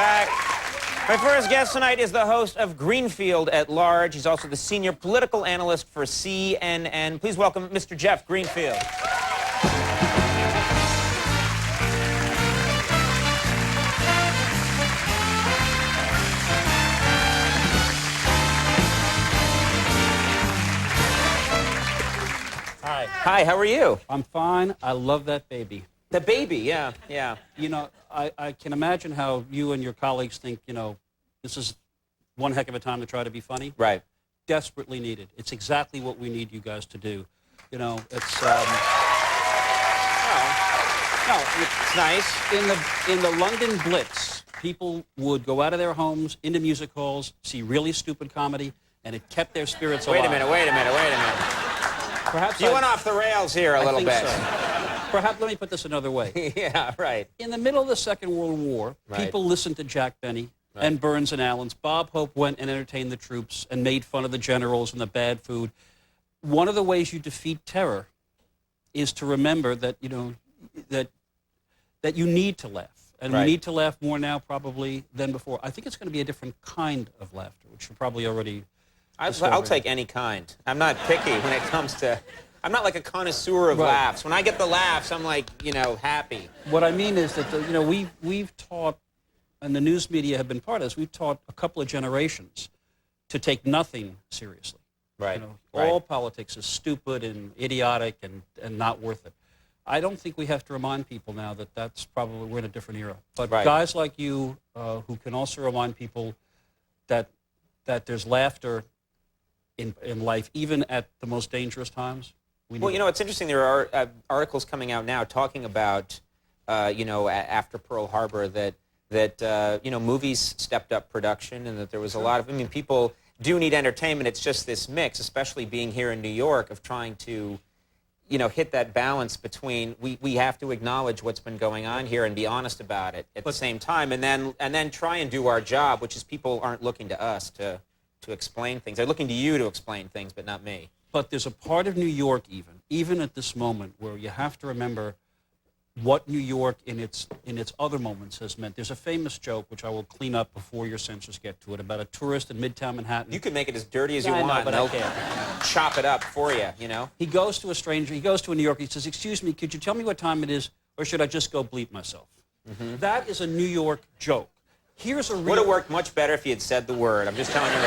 back. My first guest tonight is the host of Greenfield at Large. He's also the senior political analyst for CNN. Please welcome Mr. Jeff Greenfield. Hi. Hi, how are you? I'm fine. I love that baby. The baby, yeah. You know, I can imagine how you and your colleagues think, you know, this is one heck of a time to try to be funny. Right. Desperately needed. It's exactly what we need you guys to do. You know, it's... No, it's nice. In the London Blitz, people would go out of their homes into music halls, see really stupid comedy, and it kept their spirits alive. Wait a minute. Perhaps you went off the rails here a little bit. So. Perhaps let me put this another way. Yeah, right. In the middle of the Second World War, people listened to Jack Benny and Burns and Allen's. Bob Hope went and entertained the troops and made fun of the generals and the bad food. One of the ways you defeat terror is to remember that, you know, that you need to laugh. And we need to laugh more now probably than before. I think it's going to be a different kind of laughter, which you're probably already I'll take any kind. I'm not picky when it comes to... I'm not like a connoisseur of laughs. When I get the laughs, I'm like, you know, happy. What I mean is that, you know, we've taught, and the news media have been part of this, we've taught a couple of generations to take nothing seriously. Right. You know, all politics is stupid and idiotic and not worth it. I don't think we have to remind people now that that's probably, we're in a different era. But guys like you who can also remind people that there's laughter in life, even at the most dangerous times. Well, you know, it's interesting. There are articles coming out now talking about, you know, after Pearl Harbor that you know, movies stepped up production and that there was a lot of, I mean, people do need entertainment. It's just this mix, especially being here in New York, of trying to, you know, hit that balance between we have to acknowledge what's been going on here and be honest about it at the same time, and then try and do our job, which is people aren't looking to us to explain things. They're looking to you to explain things, but not me. But there's a part of New York even at this moment, where you have to remember what New York in its other moments has meant. There's a famous joke, which I will clean up before your censors get to it, about a tourist in Midtown Manhattan. You can make it as dirty as you want, and they'll chop it up for you, you know? He goes to a stranger, he goes to a New Yorker, he says, "Excuse me, could you tell me what time it is, or should I just go bleep myself?" That is a New York joke. Here's a real... Would have worked much better if he had said the word. I'm just telling you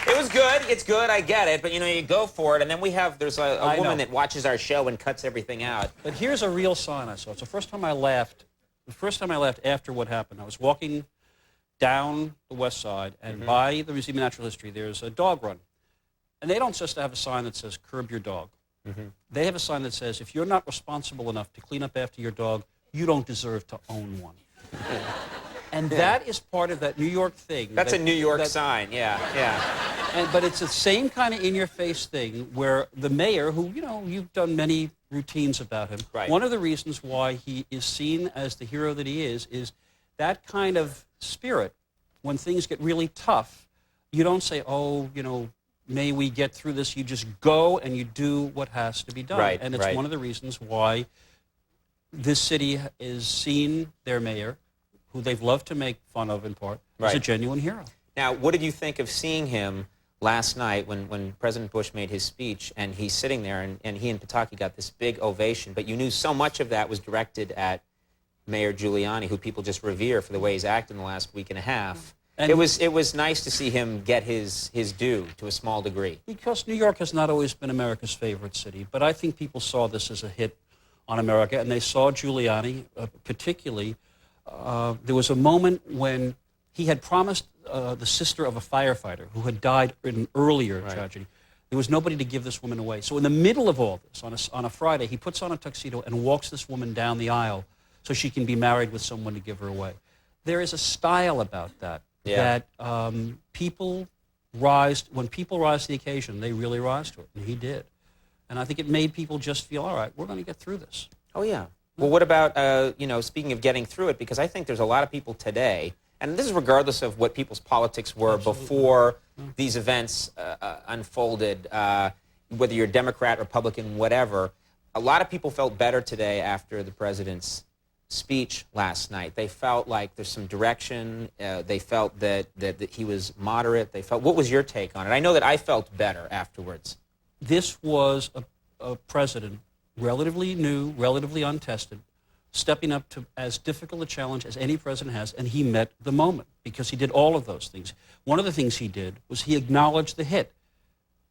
It was good. It's good. I get it. But, you know, you go for it. And then there's a woman that watches our show and cuts everything out. But here's a real sign I saw. It's the first time I laughed. The first time I laughed after what happened. I was walking down the West Side, and by the Museum of Natural History, there's a dog run. And they don't just have a sign that says, "Curb your dog." They have a sign that says, "If you're not responsible enough to clean up after your dog, you don't deserve to own one." And that is part of that New York thing. That's a New York sign, yeah. But it's the same kind of in-your-face thing where the mayor, who, you know, you've done many routines about him, one of the reasons why he is seen as the hero that he is that kind of spirit. When things get really tough, you don't say, "Oh, you know, may we get through this." You just go and you do what has to be done. And it's one of the reasons why this city is seen, their mayor, who they've loved to make fun of in part, as a genuine hero. Now, what did you think of seeing him last night when President Bush made his speech, and he's sitting there, and he and Pattie got this big ovation, but you knew so much of that was directed at Mayor Giuliani, who people just revere for the way he's acted in the last week and a half. And it was nice to see him get his due to a small degree. Because New York has not always been America's favorite city, but I think people saw this as a hit on America, and they saw Giuliani particularly. There was a moment when he had promised the sister of a firefighter who had died in an earlier tragedy. There was nobody to give this woman away. So in the middle of all this, on a Friday, he puts on a tuxedo and walks this woman down the aisle so she can be married with someone to give her away. There is a style about that, that people rise, when people rise to the occasion, they really rise to it, and he did. And I think it made people just feel, all right, we're going to get through this. Oh, yeah. Well, what about, you know, speaking of getting through it, because I think there's a lot of people today, and this is regardless of what people's politics were before these events unfolded, whether you're Democrat, Republican, whatever, a lot of people felt better today after the president's speech last night. They felt like there's some direction. They felt that he was moderate. They felt. What was your take on it? I know that I felt better afterwards. This was a president, relatively new, relatively untested, stepping up to as difficult a challenge as any president has, and he met the moment because he did all of those things. One of the things he did was he acknowledged the hit.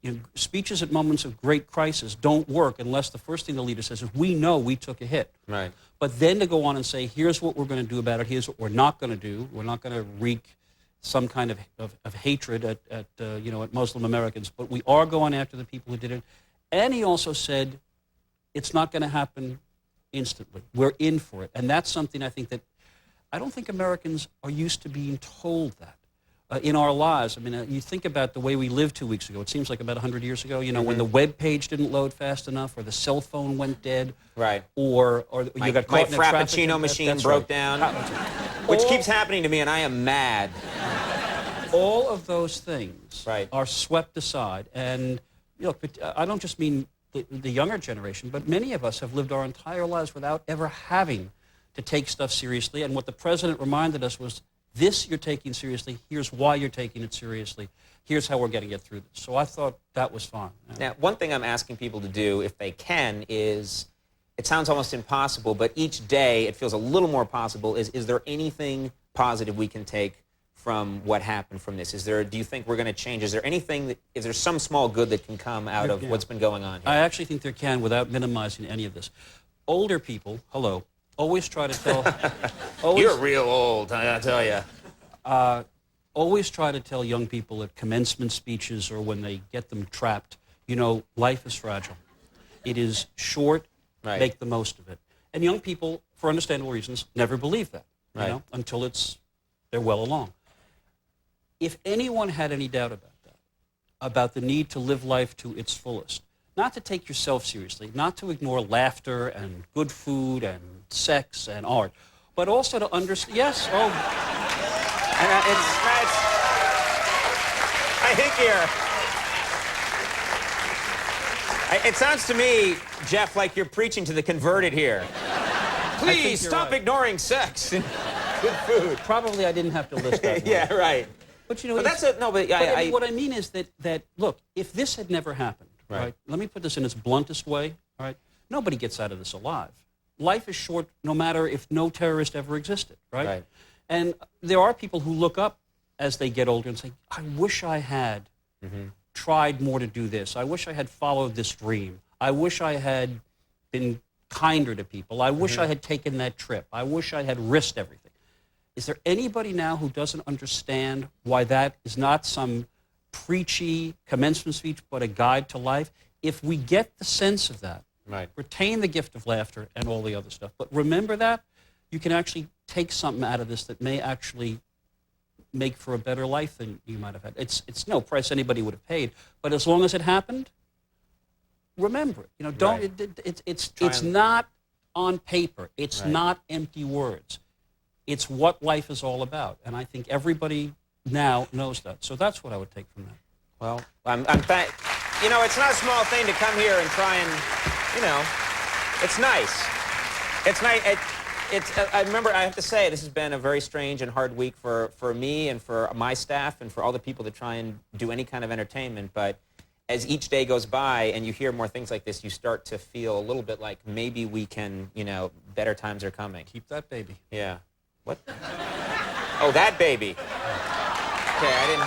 You know, speeches at moments of great crisis don't work unless the first thing the leader says is, we know we took a hit. Right. But then to go on and say, here's what we're going to do about it, here's what we're not going to do, we're not going to wreak some kind of hatred at Muslim Americans, but we are going after the people who did it. And he also said, it's not going to happen instantly. We're in for it. And that's something I think that, I don't think Americans are used to being told that. In our lives, I mean, you think about the way we lived 2 weeks ago. It seems like about 100 years ago, you know, when the web page didn't load fast enough, or the cell phone went dead, right? Or you got caught in a Frappuccino machine broke down, which keeps happening to me, and I am mad. All of those things right. are swept aside, and look, I don't just mean the younger generation, but many of us have lived our entire lives without ever having to take stuff seriously. And what the president reminded us was, this you're taking seriously, here's why you're taking it seriously, here's how we're going to get through this. So I thought that was fun. Now, one thing I'm asking people to do, if they can, is, it sounds almost impossible, but each day it feels a little more possible, is there anything positive we can take from what happened from this? Do you think we're going to change? Is there some small good that can come out of what's been going on here? I actually think there can, without minimizing any of this. Older people, hello, always try to tell... You're real old, I tell you. Always try to tell young people at commencement speeches or when they get them trapped, you know, life is fragile. It is short, right. Make the most of it. And young people, for understandable reasons, never believe that, right. You know, until they're well along. If anyone had any doubt about that, about the need to live life to its fullest, not to take yourself seriously, not to ignore laughter and good food and sex and art, but also to understand, yes, I think it sounds to me, Jeff, like you're preaching to the converted here. Please stop ignoring sex and good food. Probably I didn't have to list that one. Yeah, right. But you know, but that's it. No, but what I mean is that look, if this had never happened, right? Let me put this in its bluntest way. All right, nobody gets out of this alive. Life is short, no matter if no terrorist ever existed, right? Right. And there are people who look up as they get older and say, I wish I had tried more to do this. I wish I had followed this dream. I wish I had been kinder to people. I wish I had taken that trip. I wish I had risked everything. Is there anybody now who doesn't understand why that is not some preachy commencement speech, but a guide to life? If we get the sense of that, retain the gift of laughter and all the other stuff, but remember that, you can actually take something out of this that may actually make for a better life than you might have had. It's no price anybody would have paid, but as long as it happened, remember it. You know, don't. It's not on paper. It's not empty words. It's what life is all about, and I think everybody now knows that. So that's what I would take from that. Well, you know, it's not a small thing to come here and try and, you know, it's nice. It's nice. I remember, I have to say, this has been a very strange and hard week for me and for my staff and for all the people that try and do any kind of entertainment. But as each day goes by and you hear more things like this, you start to feel a little bit like maybe we can, you know, better times are coming. Keep that baby. Yeah. What? Oh, that baby. Okay, I didn't...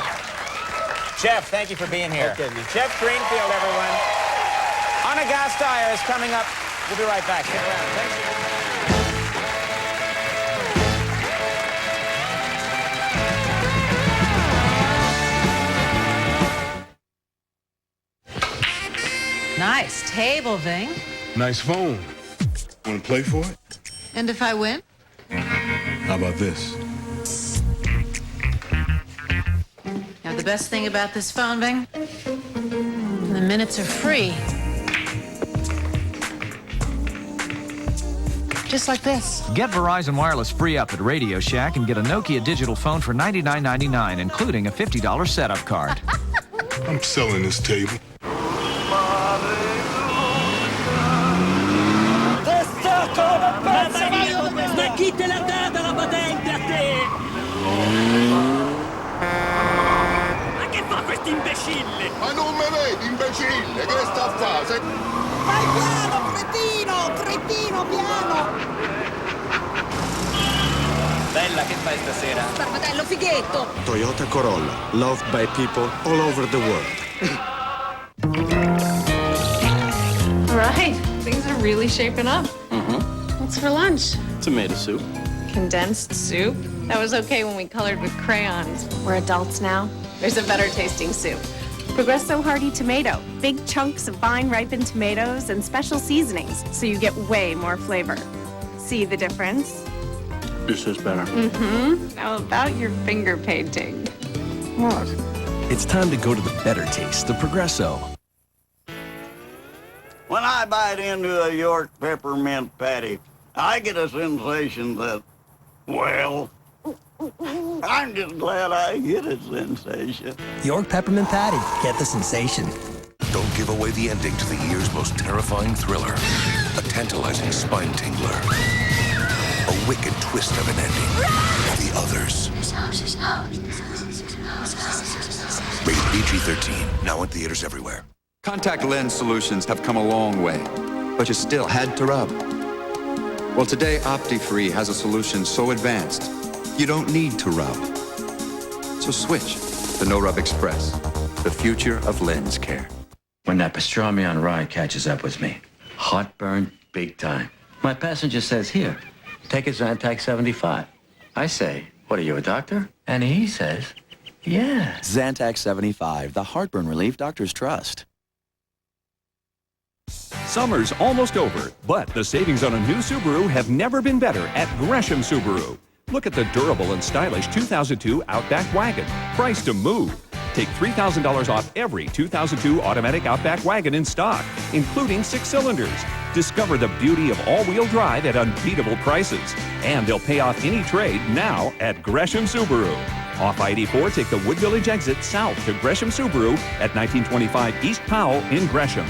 Jeff, thank you for being here. Okay, Jeff Greenfield, everyone. Anna Gasteyer is coming up. We'll be right back. Stick around. Thank you. Nice table, Ving. Nice phone. Want to play for it? And if I win? How about this? Now, the best thing about this phone, Ving, the minutes are free. Just like this. Get Verizon Wireless free up at Radio Shack and get a Nokia digital phone for $99.99, including a $50 setup card. I'm selling this table. Questa come pezza imbecille, che sta a fare? Vai piano, cretino, piano! Bella, che fai stasera? Sparpatello fighetto! Toyota Corolla, loved by people all over the world. All right, things are really shaping up. What's for lunch? Tomato soup. Condensed soup? That was okay when we colored with crayons. We're adults now. There's a better tasting soup. Progresso Hearty Tomato. Big chunks of fine ripened tomatoes and special seasonings, so you get way more flavor. See the difference? This is better. Now about your finger painting. What? It's time to go to the better taste, the Progresso. When I bite into a York peppermint patty, I get a sensation that, well, I'm just glad I get a sensation. York Peppermint Patty. Get the sensation. Don't give away the ending to the year's most terrifying thriller. A tantalizing spine tingler. A wicked twist of an ending. The Others. Rated PG-13. Now in theaters everywhere. Contact lens solutions have come a long way, but you still had to rub. Well, today Opti-Free has a solution so advanced, you don't need to rub. So switch to No Rub Express, the future of lens care. When that pastrami on rye catches up with me, heartburn big time. My passenger says, here, take a Zantac 75. I say, what are you, a doctor? And he says, yeah. Zantac 75, the heartburn relief doctors trust. Summer's almost over, but the savings on a new Subaru have never been better at Gresham Subaru. Look at the durable and stylish 2002 Outback wagon, priced to move. Take $3,000 off every 2002 automatic Outback wagon in stock, including 6 cylinders. Discover the beauty of all-wheel drive at unbeatable prices. And they'll pay off any trade now at Gresham Subaru. Off I-84, take the Wood Village exit south to Gresham Subaru at 1925 East Powell in Gresham.